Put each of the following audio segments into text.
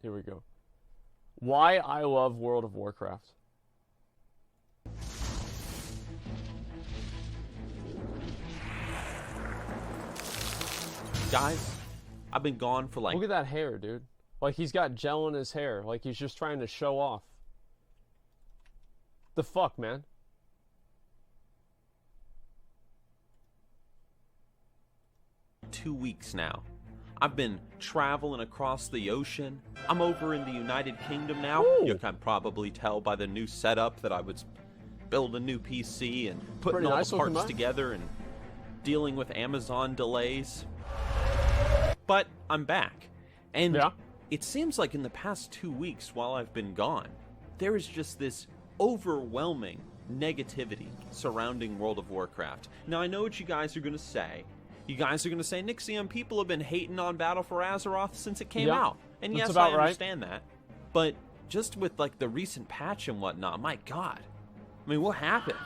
Here we go. Why I love World of Warcraft. Guys, I've been gone for like... Look at that hair, dude. Like, he's got gel in his hair. Like, he's just trying to show off. The fuck, man? 2 weeks now. I've been traveling across the ocean. I'm over in the United Kingdom now. Ooh. You can probably tell by the new setup that I was building a new PC and putting Pretty all nice the looking, parts man. together and dealing with Amazon delays. But I'm back. And Yeah. it seems like in the past 2 weeks while I've been gone, there is just this overwhelming negativity surrounding World of Warcraft. Now, I know what you guys are going to say. You guys are going to say, Nixxiom, people have been hating on Battle for Azeroth since it came out. And That's yes, about I right. understand that. But just with like the recent patch and whatnot, my God. I mean, what happened?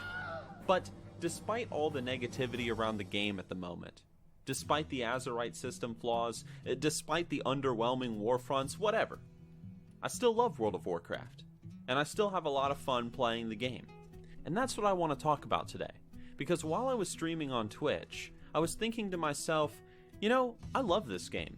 But despite all the negativity around the game at the moment, despite the Azerite system flaws, despite the underwhelming war fronts, whatever, I still love World of Warcraft. And I still have a lot of fun playing the game. And that's what I want to talk about today. Because while I was streaming on Twitch, I was thinking to myself, you know, I love this game,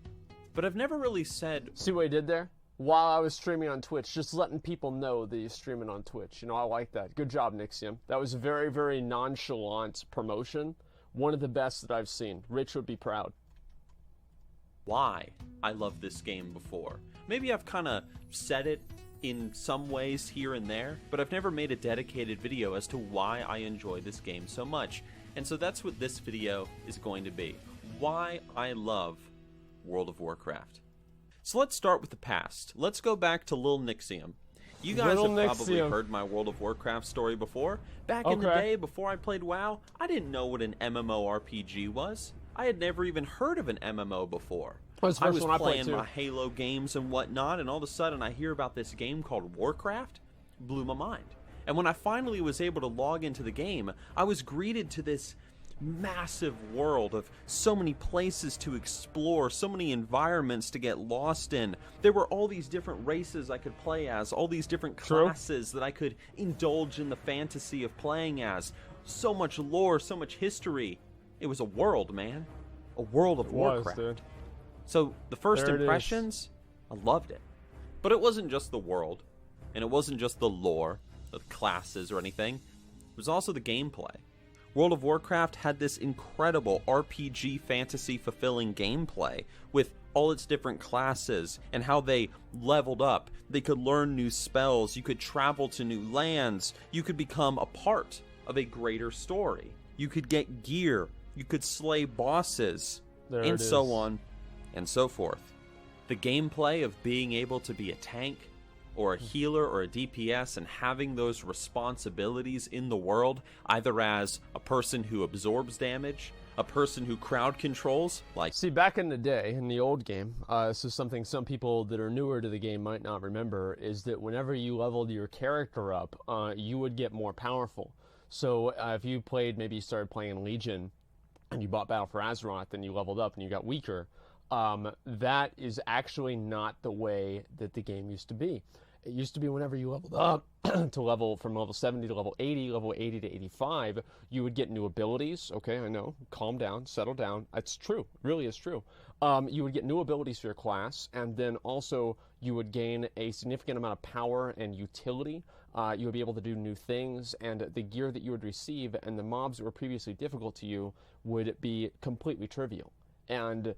but I've never really said... See what he did there? While I was streaming on Twitch, just letting people know that he's streaming on Twitch. You know, I like that. Good job, Nixxiom. That was a very, very nonchalant promotion. One of the best that I've seen. Rich would be proud. Why I love this game before. Maybe I've kind of said it in some ways here and there, but I've never made a dedicated video as to why I enjoy this game so much. And so that's what this video is going to be. Why I love World of Warcraft. So let's start with the past. Let's go back to Lil Nixxiom. You guys Little have probably Nixxiom. heard my World of Warcraft story before. Back in the Okay. day, before I played WoW, I didn't know what an MMORPG was. I had never even heard of an MMO before. That was the I first was one I played, playing too. my Halo games and whatnot, and all of a sudden I hear about this game called Warcraft. Blew my mind. And when I finally was able to log into the game, I was greeted to this massive world of so many places to explore, so many environments to get lost in. There were all these different races I could play as, all these different True. classes that I could indulge in the fantasy of playing as. So much lore, so much history. It was a world, man. A world of It was, Warcraft. dude. So the first There it is. impressions, I loved it. But it wasn't just the world, and it wasn't just the lore, the classes or anything. It was also the gameplay. World of Warcraft had this incredible RPG fantasy fulfilling gameplay with all its different classes and how they leveled up. They could learn new spells, you could travel to new lands, you could become a part of a greater story. You could get gear, you could slay bosses, There and it so is. on and so forth. The gameplay of being able to be a tank or a healer or a DPS and having those responsibilities in the world, either as a person who absorbs damage, a person who crowd controls, like... See, back in the day, in the old game, this is something some people that are newer to the game might not remember, is that whenever you leveled your character up, you would get more powerful. So if you played, maybe you started playing Legion, and you bought Battle for Azeroth, and you leveled up and you got weaker, that is actually not the way that the game used to be. It used to be whenever you leveled up to level from level 70 to level 80 to 85, you would get new abilities. Okay, I know. Calm down, settle down. It's true. It really is true. You would get new abilities for your class, and then also you would gain a significant amount of power and utility. You would be able to do new things, and the gear that you would receive and the mobs that were previously difficult to you would be completely trivial. And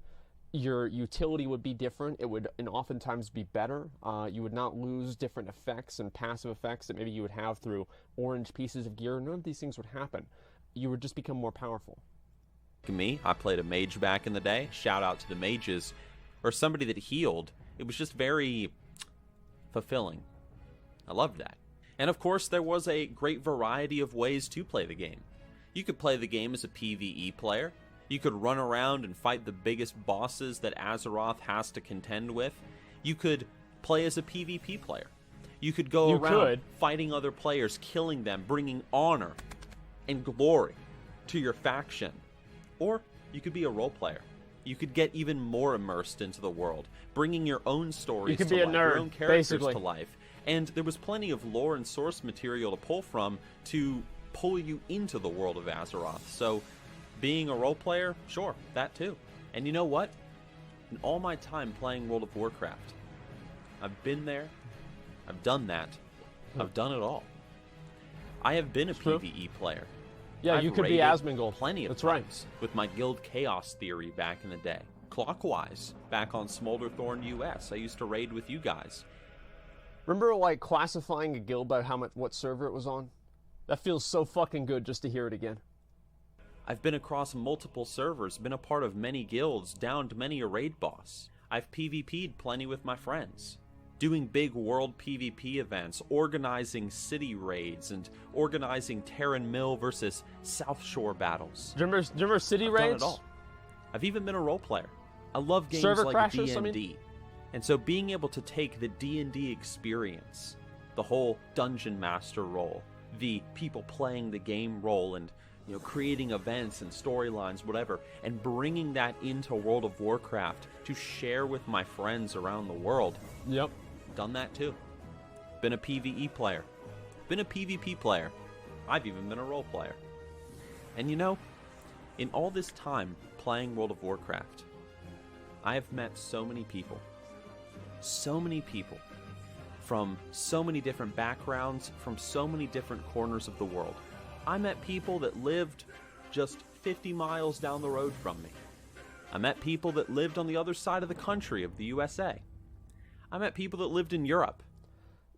your utility would be different. It would and oftentimes be better. You would not lose different effects and passive effects that maybe you would have through orange pieces of gear. None of these things would happen. You would just become more powerful. me, I played a mage back in the day. Shout out to the mages. Or somebody that healed. It was just very fulfilling. I loved that. And of course, there was a great variety of ways to play the game. You could play the game as a PvE player. You could run around and fight the biggest bosses that Azeroth has to contend with. You could play as a PvP player. You could go around fighting other players, killing them, bringing honor and glory to your faction. Or you could be a role player. You could get even more immersed into the world, bringing your own stories You could to be a life, nerd, your own characters basically. to life. And there was plenty of lore and source material to pull from to pull you into the world of Azeroth. So being a role player, sure, that too. And you know what? In all my time playing World of Warcraft, I've been there, I've done that, I've done it all. I have been a PvE player. Yeah, I've you could be raided Asmongold. plenty of That's times with my guild Chaos Theory back in the day. Clockwise, back on Smolderthorn US, I used to raid with you guys. Remember, like, classifying a guild by what server it was on? That feels so fucking good just to hear it again. I've been across multiple servers, been a part of many guilds, downed many a raid boss. I've PvP'd plenty with my friends. Doing big world PvP events, organizing city raids, and organizing Terran Mill versus South Shore battles. Do you remember city I've raids? done it all. I've even been a role player. I love games Server like crashers, D&D. I mean? And so being able to take the D&D experience, the whole dungeon master role, the people playing the game role, and creating events and storylines, whatever, and bringing that into World of Warcraft to share with my friends around the world. Yep. Done that too. Been a PvE player. Been a PvP player. I've even been a role player. And in all this time playing World of Warcraft, I have met so many people. So many people. From so many different backgrounds, from so many different corners of the world. I met people that lived just 50 miles down the road from me. I met people that lived on the other side of the country of the USA. I met people that lived in Europe.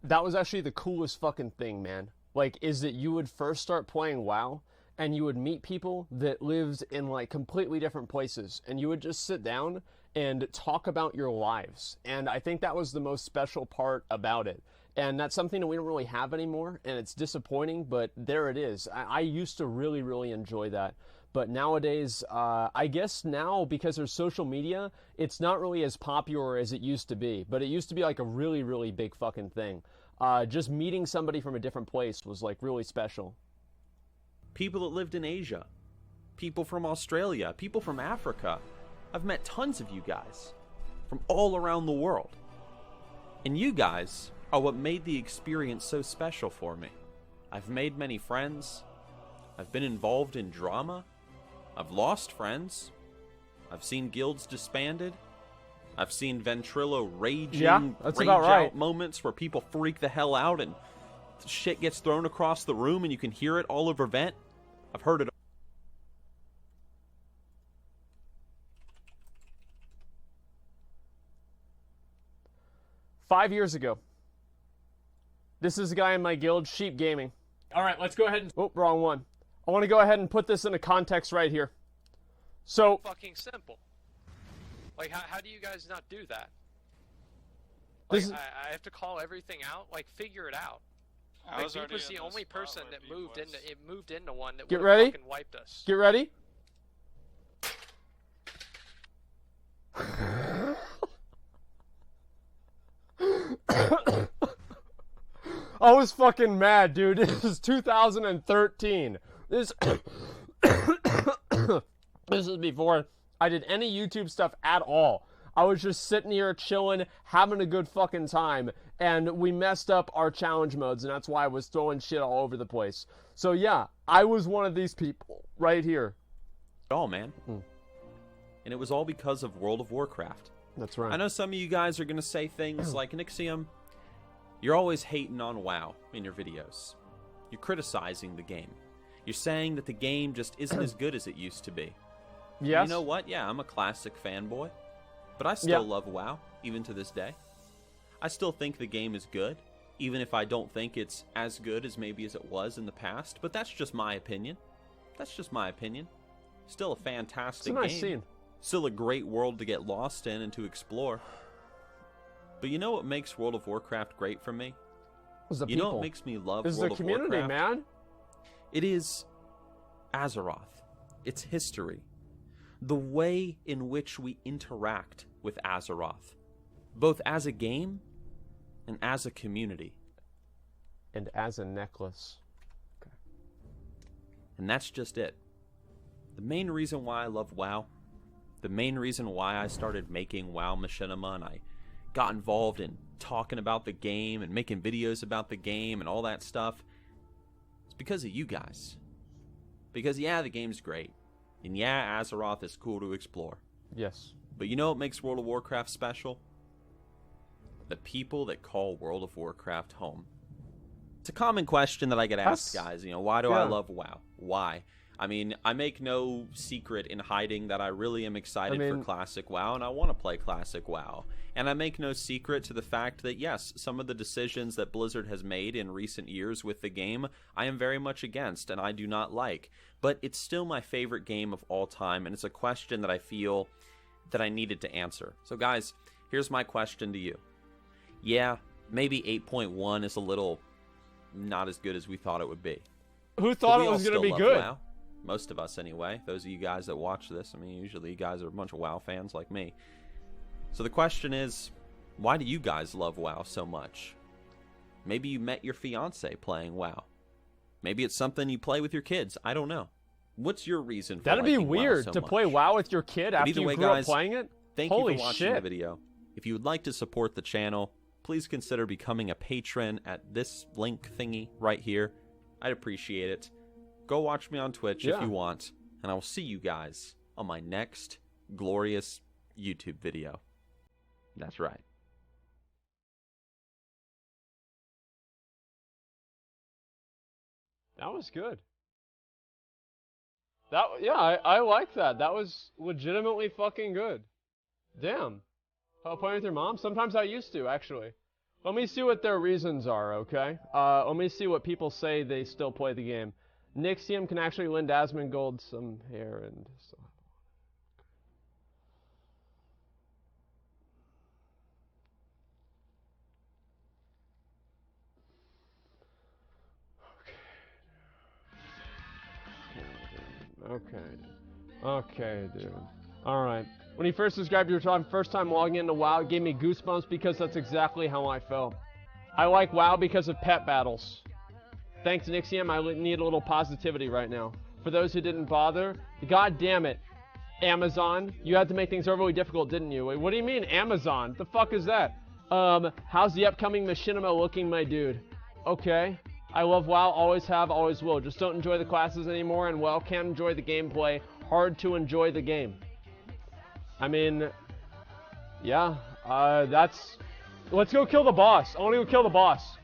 That was actually the coolest fucking thing, man. Like, is that you would first start playing WoW, and you would meet people that lived in, like, completely different places, and you would just sit down and talk about your lives. And I think that was the most special part about it. And that's something that we don't really have anymore, and it's disappointing, but there it is. I used to really, really enjoy that. But nowadays, I guess now, because there's social media, it's not really as popular as it used to be. But it used to be like a really, really big fucking thing. Just meeting somebody from a different place was like really special. People that lived in Asia. People from Australia. People from Africa. I've met tons of you guys. From all around the world. And you guys are what made the experience so special for me. I've made many friends. I've been involved in drama. I've lost friends. I've seen guilds disbanded. I've seen Ventrilo raging, that's rage about right. out moments where people freak the hell out and shit gets thrown across the room and you can hear it all over vent. I've heard it. 5 years ago. This is a guy in my guild, Sheep Gaming. All right, let's go ahead and... Oh, wrong one. I want to go ahead and put this into context right here. So... Fucking simple. Like, how do you guys not do that? Like, I have to call everything out? Like, figure it out. Like, Beep was the only person that moved into one that would have fucking wiped us. Get ready. I was fucking mad, dude. This is 2013. This is before I did any YouTube stuff at all. I was just sitting here chilling, having a good fucking time, and we messed up our challenge modes, and that's why I was throwing shit all over the place. So yeah, I was one of these people right here. All, man. And it was all because of World of Warcraft. That's right. I know some of you guys are going to say things like, Nixxiom, you're always hating on WoW in your videos. You're criticizing the game. You're saying that the game just isn't as good as it used to be. Yes. You know what? Yeah, I'm a classic fanboy. But I still love WoW, even to this day. I still think the game is good, even if I don't think it's as good as maybe as it was in the past. But that's just my opinion. That's just my opinion. Still a fantastic game. It's a nice scene. Still a great world to get lost in and to explore. But you know what makes World of Warcraft great for me? You know what makes me love It's World the of community, Warcraft? man. It is Azeroth. It's history. The way in which we interact with Azeroth. Both as a game and as a community. And as a necklace. Okay. And that's just it. The main reason why I love WoW the main reason why I started making WoW Machinima and I got involved in talking about the game and making videos about the game and all that stuff, it's because of you guys. Because, yeah, the game's great. And, yeah, Azeroth is cool to explore. Yes. But you know what makes World of Warcraft special? The people that call World of Warcraft home. It's a common question that I get asked, guys. You know, why do I love WoW? Why? I mean, I make no secret in hiding that I really am excited for Classic WoW, and I want to play Classic WoW. And I make no secret to the fact that, yes, some of the decisions that Blizzard has made in recent years with the game, I am very much against, and I do not like. But it's still my favorite game of all time, and it's a question that I feel that I needed to answer. So, guys, here's my question to you. Yeah, maybe 8.1 is a little not as good as we thought it would be. Who thought it was going to be good? WoW. Most of us, anyway. Those of you guys that watch this, I mean, usually you guys are a bunch of WoW fans like me. So the question is, why do you guys love WoW so much? Maybe you met your fiance playing WoW. Maybe it's something you play with your kids. I don't know. What's your reason for That'd be liking weird WoW so to much? play WoW with your kid after either you way, grew guys, up playing it? Thank Holy you for watching the video. If you would like to support the channel, please consider becoming a patron at this link thingy right here. I'd appreciate it. Go watch me on Twitch if you want, and I will see you guys on my next glorious YouTube video. That's right. That was good. I like that. That was legitimately fucking good. Damn. Playing with your mom? Sometimes I used to, actually. Let me see what their reasons are, okay? Let me see what people say they still play the game. Nixxiom can actually lend Asmongold some hair and stuff. Okay, dude. Alright. When he first described your first time logging into WoW, it gave me goosebumps because that's exactly how I felt. I like WoW because of pet battles. Thanks, Nixxiom. I need a little positivity right now. For those who didn't bother, god damn it, Amazon, you had to make things overly difficult, didn't you? Wait, what do you mean, Amazon? The fuck is that? How's the upcoming Machinima looking, my dude? Okay. I love WoW, always have, always will. Just don't enjoy the classes anymore, and WoW can't enjoy the gameplay. Hard to enjoy the game. I mean, yeah, let's go kill the boss. I want to go kill the boss.